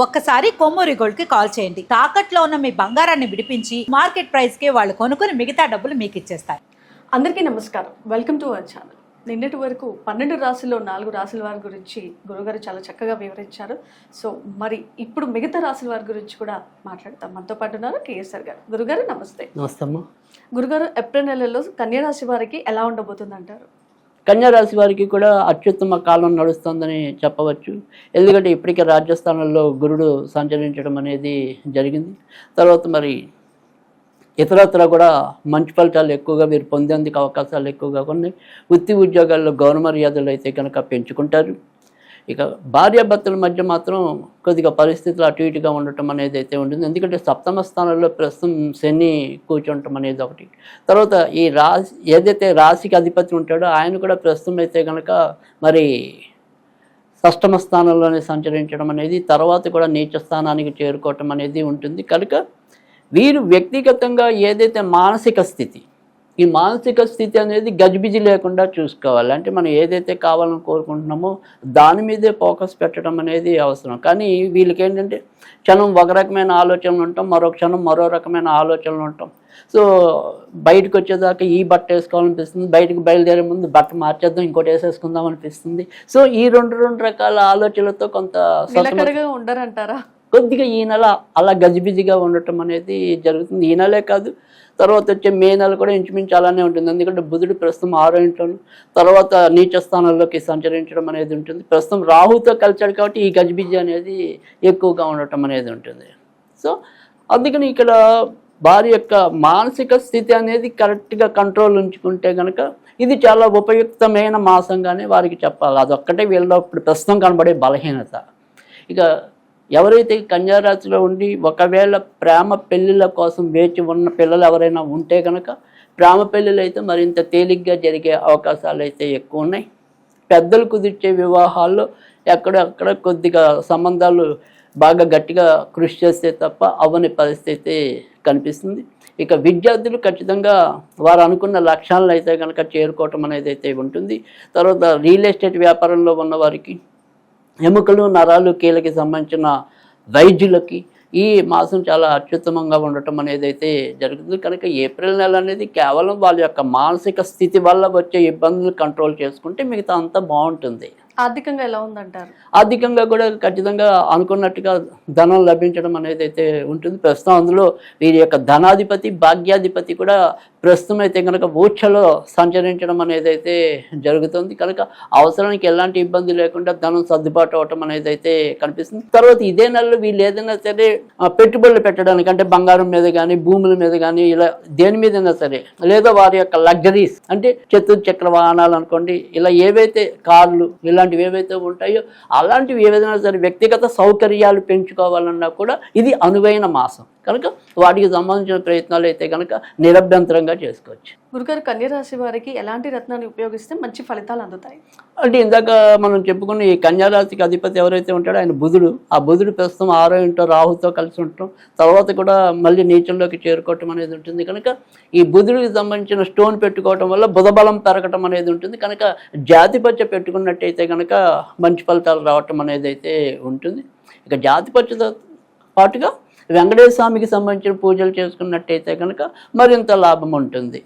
ఒక్కసారి కొమ్మూరి గోల్డ్ కి కాల్ చేయండి. తాకట్లో ఉన్న మీ బంగారాన్ని విడిపించి మార్కెట్ ప్రైస్ కి వాళ్ళు కొనుక్కుని మిగతా డబ్బులు మీకు ఇచ్చేస్తారు. అందరికీ నమస్కారం, వెల్కమ్ టు అవర్ ఛానల్. నిన్నటి వరకు 12 రాశుల్లో 4 రాశుల వారి గురించి గురుగారు చాలా చక్కగా వివరించారు. సో మరి ఇప్పుడు మిగతా రాశుల వారి గురించి కూడా మాట్లాడతాం. మనతో పాటు ఉన్నారు కేఎస్ఆర్ గారు. గురుగారు నమస్తే. నమస్తే అమ్మా. గురుగారు, ఏప్రిల్ నెలలో కన్యా రాశి వారికి ఎలా ఉండబోతుంది అంటారు? కన్యా రాశి వారికి కూడా అత్యుత్తమ కాలం నడుస్తుందని చెప్పవచ్చు. ఎందుకంటే ఇప్పటికే రాజస్థానంలో గురుడు సంచరించడం అనేది జరిగింది. తర్వాత మరి ఇతరత్ర కూడా మంచి ఫలితాలు ఎక్కువగా వీరు పొందేందుకు అవకాశాలు ఎక్కువగా ఉన్నాయి. వృత్తి ఉద్యోగాల్లో గౌరవ మర్యాదలు అయితే కనుక పెంచుకుంటారు. ఇక భార్యాభర్తల మధ్య మాత్రం కొద్దిగా పరిస్థితులు అటు ఇటుగా ఉండటం అనేది అయితే ఉంటుంది. ఎందుకంటే సప్తమ స్థానంలో ప్రస్తుతం శని కూర్చుంటం అనేది ఒకటి. తర్వాత ఈ రాశి ఏదైతే రాశికి అధిపతి ఉంటాడో ఆయన కూడా ప్రస్తుతం అయితే కనుక మరి షష్టమ స్థానంలోనే సంచరించడం అనేది, తర్వాత కూడా నీచ స్థానానికి చేరుకోవటం అనేది ఉంటుంది. కనుక వీరు వ్యక్తిగతంగా ఏదైతే మానసిక స్థితి, ఈ మానసిక స్థితి అనేది గజిబిజి లేకుండా చూసుకోవాలి. అంటే మనం ఏదైతే కావాలని కోరుకుంటున్నామో దాని మీదే ఫోకస్ పెట్టడం అనేది అవసరం. కానీ వీళ్ళకి ఏంటంటే క్షణం ఒక రకమైన ఆలోచనలు ఉంటాం, మరో క్షణం మరో రకమైన ఆలోచనలు ఉంటాం. సో బయటకు వచ్చేదాకా ఈ బట్ట వేసుకోవాలనిపిస్తుంది, బయటకు బయలుదేరే ముందు బట్ట మార్చేద్దాం ఇంకోటి వేసేసుకుందాం అనిపిస్తుంది. సో ఈ రెండు రకాల ఆలోచనలతో కొంత ఉండరంటారా? కొద్దిగా ఈ నెల అలా గజిబిజిగా ఉండటం అనేది జరుగుతుంది. ఈ నెలే కాదు, తర్వాత వచ్చే మే నెల కూడా ఇంచుమించు అలానే ఉంటుంది. ఎందుకంటే బుధుడు ప్రస్తుతం 6వ ఇంట్లోను, తర్వాత నీచ స్థానంలోకి సంచరించడం అనేది ఉంటుంది. ప్రస్తుతం రాహుతో కలిసాడు కాబట్టి ఈ గజిబిజి అనేది ఎక్కువగా ఉండటం అనేది ఉంటుంది. సో అందుకని ఇక్కడ వారి యొక్క మానసిక స్థితి అనేది కరెక్ట్గా కంట్రోల్ ఉంచుకుంటే కనుక ఇది చాలా ఉపయుక్తమైన మాసంగానే వారికి చెప్పాలి. అదొక్కటే వీళ్ళలో ఇప్పుడు ప్రస్తుతం కనబడే బలహీనత. ఇక ఎవరైతే కన్యారాశిలో ఉండి ఒకవేళ ప్రేమ పెళ్ళిళ్ళ కోసం వేచి ఉన్న పిల్లలు ఎవరైనా ఉంటే కనుక ప్రేమ పెళ్ళిళ్ళు అయితే మరింత తేలిగ్గా జరిగే అవకాశాలు అయితే ఎక్కువ ఉన్నాయి. పెద్దలు కుదిర్చే వివాహాల్లో ఎక్కడెక్కడ కొద్దిగా సంబంధాలు బాగా గట్టిగా కృషి చేస్తే తప్ప అవ్వని పరిస్థితి కనిపిస్తుంది. ఇక విద్యార్థులు ఖచ్చితంగా వారు అనుకున్న లక్ష్యాలను అయితే కనుక చేరుకోవటం అనేది అయితే ఉంటుంది. తర్వాత రియల్ ఎస్టేట్ వ్యాపారంలో ఉన్న వారికి, ఎముకలు నరాలు కీళ్ళకి సంబంధించిన వైద్యులకి ఈ మాసం చాలా అత్యుత్తమంగా ఉండటం అనేది అయితే జరుగుతుంది. కనుక ఏప్రిల్ నెల అనేది కేవలం వాళ్ళ యొక్క మానసిక స్థితి వల్ల వచ్చే ఇబ్బందులు కంట్రోల్ చేసుకుంటే మిగతా అంతా బాగుంటుంది. ఆర్థికంగా ఎలా ఉందంటారు? ఆర్థికంగా కూడా ఖచ్చితంగా అనుకున్నట్టుగా ధనం లభించడం అనేది అయితే ఉంటుంది. ప్రస్తుతం అందులో వీరి యొక్క ధనాధిపతి భాగ్యాధిపతి కూడా ప్రస్తుతం అయితే కనుక ఊర్చలో సంచరించడం అనేది అయితే జరుగుతుంది. కనుక అవసరానికి ఎలాంటి ఇబ్బంది లేకుండా ధనం సర్దుబాటు అవటం అనేది అయితే కనిపిస్తుంది. తర్వాత ఇదే నెలలో వీళ్ళు ఏదైనా సరే పెట్టుబడులు పెట్టడానికి, అంటే బంగారం మీద కానీ భూముల మీద కానీ ఇలా దేని మీదైనా సరే, లేదా వారి యొక్క లగ్జరీస్ అంటే చతుర్చక్ర వాహనాలు అనుకోండి, ఇలా ఏవైతే కార్లు ఇలాంటివి ఏవైతే ఉంటాయో అలాంటివి ఏవైనా సరే వ్యక్తిగత సౌకర్యాలు పెంచుకోవాలన్నా కూడా ఇది అనువైన మాసం. కనుక వాటికి సంబంధించిన ప్రయత్నాలు అయితే కనుక నిరభ్యంతరంగా చేసుకోవచ్చు. గురుగారు, కన్యారాశి వారికి ఎలాంటి రత్నాన్ని ఉపయోగిస్తే మంచి ఫలితాలు అందుతాయి? అంటే ఇందాక మనం చెప్పుకున్న ఈ కన్యారాశికి అధిపతి ఎవరైతే ఉంటాడో ఆయన బుధుడు. ఆ బుధుడు ప్రస్తుతం 6వ ఇంట్లో రాహుతో కలిసి ఉండటం, తర్వాత కూడా మళ్ళీ నీచంలోకి చేరుకోవటం అనేది ఉంటుంది. కనుక ఈ బుధుడికి సంబంధించిన స్టోన్ పెట్టుకోవటం వల్ల బుధబలం పెరగటం అనేది ఉంటుంది. కనుక జాతిపత్య పెట్టుకున్నట్టయితే కనుక మంచి ఫలితాలు రావటం అనేది అయితే ఉంటుంది. ఇక జాతిపత్యతో పాటుగా వెంకటేశ్వర స్వామికి సంబంధించిన పూజలు చేసుకున్నట్టయితే కనుక మరింత లాభం ఉంటుంది.